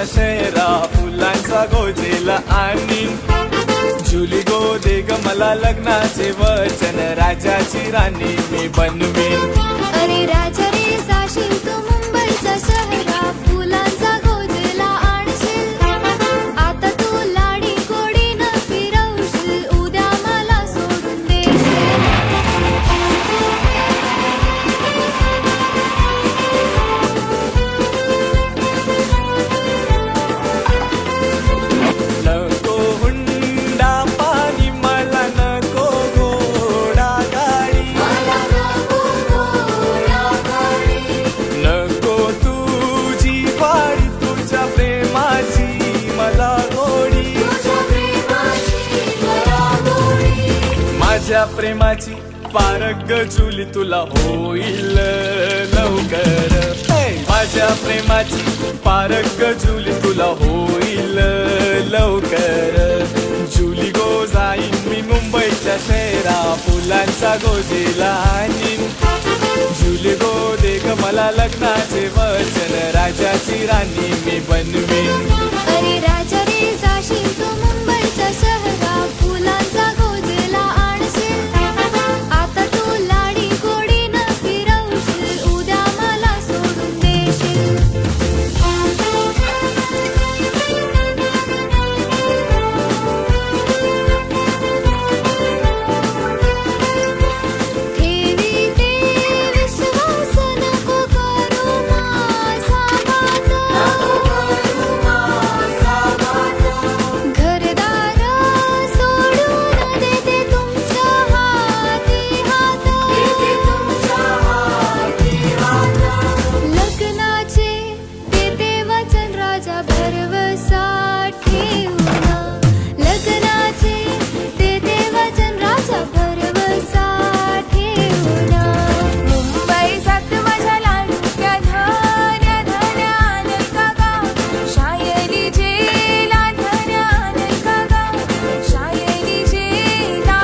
शहरा फुलांचा गोजेला आणि जुली गो दे ग मला लग्नाचे वचन राजाची राणी मी बनवीन. अरे राजा रे जाशील तू मुंबईचा शहरा फुलांचा गोजेला आणशील. आता तू लाडी गोडीनं फिरवशील उद्या मला सोडून देशील. नको हुंडा पाणी मला नको घोडा गाडी. नको तुझी वाडी तुझ्या प्रेमाची मला गोडी. माझ्या प्रेमाची पारख जुली तुला होईल लवकर. माझ्या प्रेमाची पारख जुली तुला होईल लवकर. जुली गो जाईन मी मुंबईच्या शहरा फुलांचा गोजेला आणीन. जुली गो दे ग मला लग्नाचे वचन राजाची राणी मी बनवीन. अरे राजा रे जाशील तू मुंबईचा शहरा फुलांचा गोजेला आणशील. आता तू लाडी गोडीनं फिरवशील उद्या मला सोडून देशील. ठेवी ते विश्वास नको करू माझा घात. घरदार सोडून देते तुमच्या हाती हात. लग्नाचे देते वचन राजा भरवसा ठेवून. लग्नाचे देते वचन राजा भरवसा ठेवून. मुंबई जात माझ्या लाडक्या धन्या धन्या नाही का गा. शायरी जेला धन्या नाही का गा. शायरी जेला.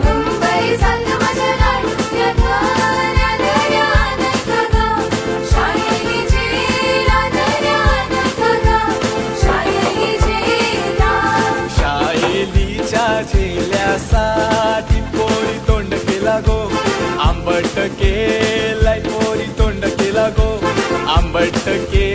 मुंबई जात माझ्या लाडक्या धन्या धन्या नाही का गा. शायरी जेला धन्या नाही का गा. शायरी जेला. शायलीच्या झेल्यासाठी पोरी तोंड केला गो. आंबट केलाय पोरी तोंड केला गो. आंबट के